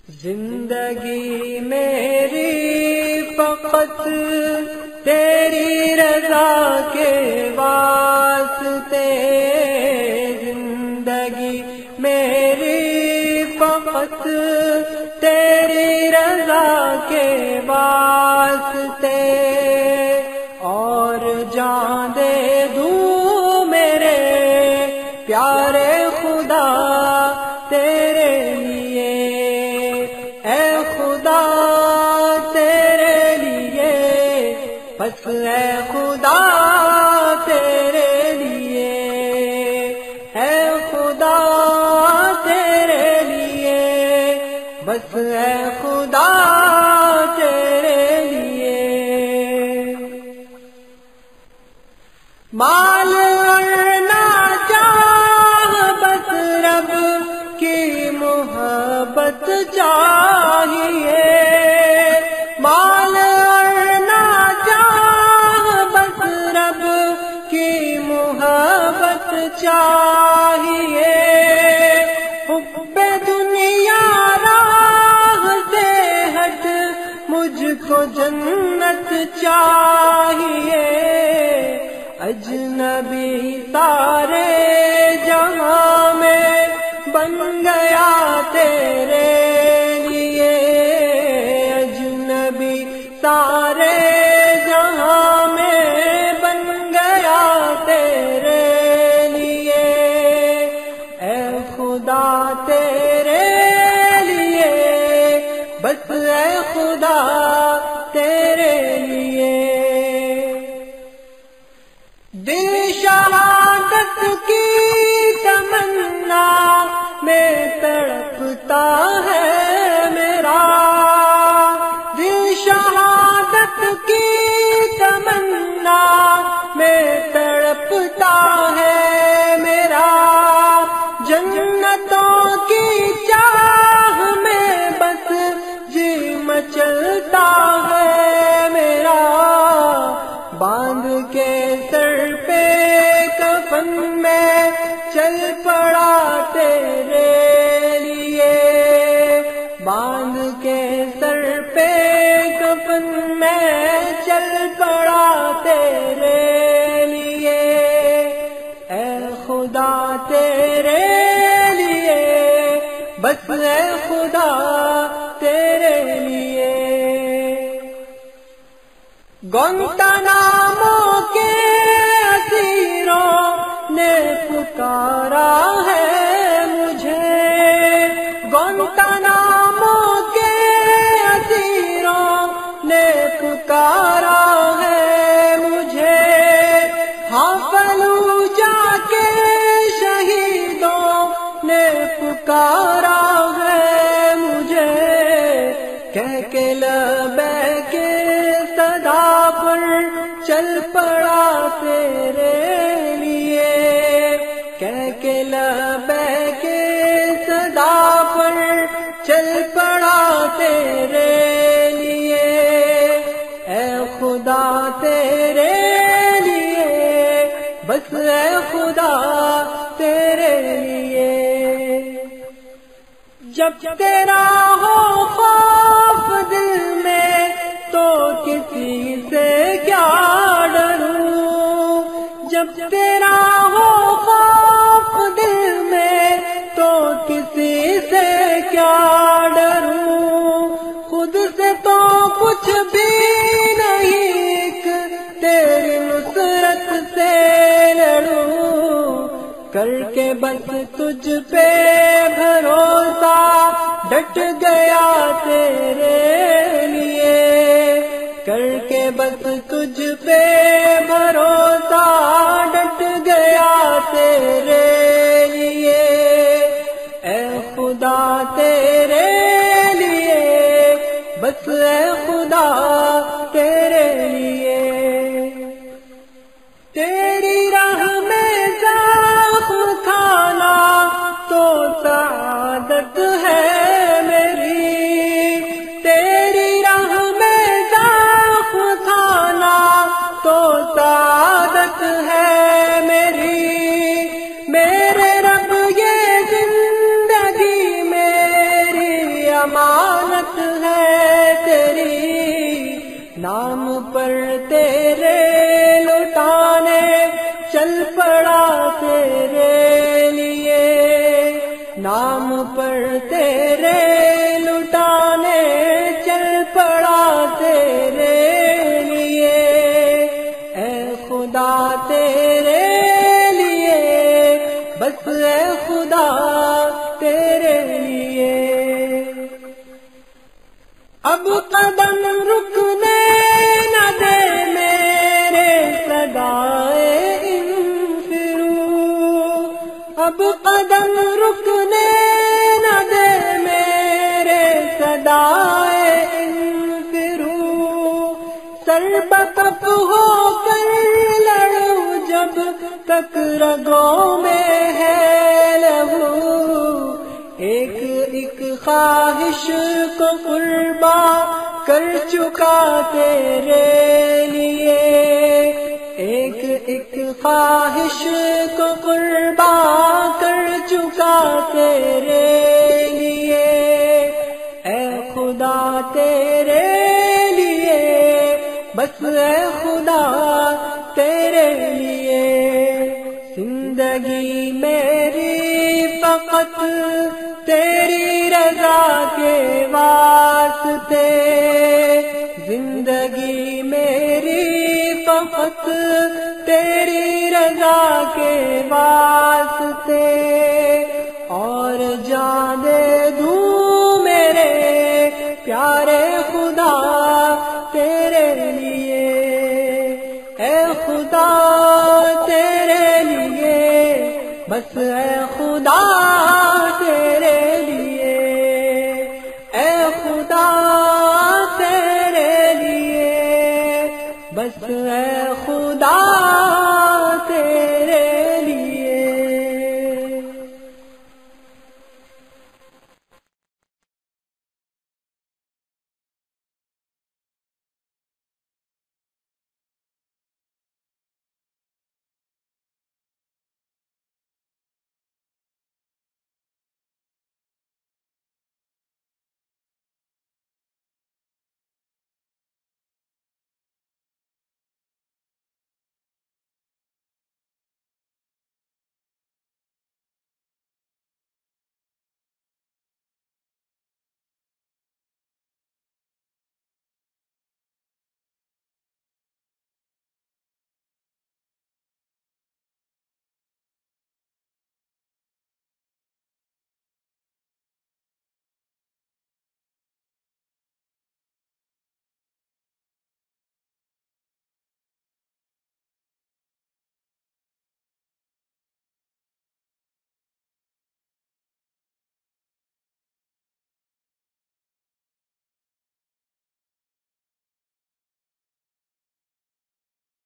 زندگی میری فقط تیری رضا کے واسطے، زندگی میری فقط تیری رضا کے واسطے، اور جان دے دوں میرے پیارے خدا تیرے لیے، اے خدا تیرے لیے، بس اے خدا تیرے لیے، اے خدا تیرے لیے، بس اے خدا تیرے لیے۔ مال اور ناجاہ بس رب کی محبت چاہیے، مال اور ناجاہ بس رب کی محبت چاہیے، حب دنیا راہ سے ہٹ مجھ کو جنت چاہیے، اجنبی سارے جہاں میں بن گیا تیرے لیے، اجنبی سارے جہاں میں بن گیا تیرے لیے، اے خدا تیرے لیے، بس اے خدا تیرے لیے۔ دل شہادت کی تمنا میں تڑپتا ہے میرا، دل شہادت کی تمنا میں تڑپتا ہے میرا، جنتوں کی چاہ میں بس جی مچلتا ہے میرا، باندھ کے سر پہ کفن میں چل پڑا تیرے لیے، باندھ کے سر پہ کفن میں چل پڑا تیرے لیے، اے خدا تیرے لیے، بس اے خدا تیرے لیے۔ گوانتانامو کے اسیروں نے پکارا ہے مجھے، گوانتانامو کے اسیروں نے پکارا ہے مجھے، ہاں فلوجہ کے شہیدوں نے پکارا ہے مجھے، کہہ کے لبیک صدا پر چل پڑا تیرے لیے، کہہ کے لبیک صدا پر چل پڑا تیرے لیے، اے خدا تیرے لیے، بس اے خدا تیرے لیے۔ جب تیرا ہو خوف دل میں تو کسی سے کیا ڈروں، جب تیرا ہو خوف دل میں تو کسی سے کیا ڈروں، خود سے تو کچھ بھی نہیں، تیری نصرت سے لڑوں، کر کے بس تجھ پہ بھروسہ ڈٹ گیا تیرے لیے، کر کے بس تجھ پہ بھروسہ ڈٹ گیا تیرے لیے، اے خدا تیرے لیے، بس اے خدا تیرے لیے۔ تیری راہ میں زخم کھانا تو سعادت ہے میری، تیری راہ میں زخم کھانا تو سعادت ہے میری، میرے رب یہ زندگی میری امانت ہے تیری، نام پر تیرے لٹانے چل پڑا تیرے لیے، نام پر تیرے لٹانے چل پڑا تیرے لیے، اے خدا تیرے لیے، بس اے خدا تیرے لیے۔ اب قدم رکنے نہ دے میرے صدائے انفرو، اب قدم رکنے نہ دے میرے صدائے انفرو، سر بکف ہو کر لڑوں جب تک رگوں میں ہے لہو، ایک ایک خواہش کو قربان کر چکا تیرے لیے، ایک ایک خواہش کو قربان کر چکا تیرے لیے، اے خدا تیرے لیے، بس اے خدا تیرے لیے۔ زندگی میری فقط تیری رضا کے واسطے، زندگی میری فقط تیری رضا کے واسطے، اور جان دے دوں میرے پیارے خدا تیرے لیے، اے خدا تیرے لیے، بس اے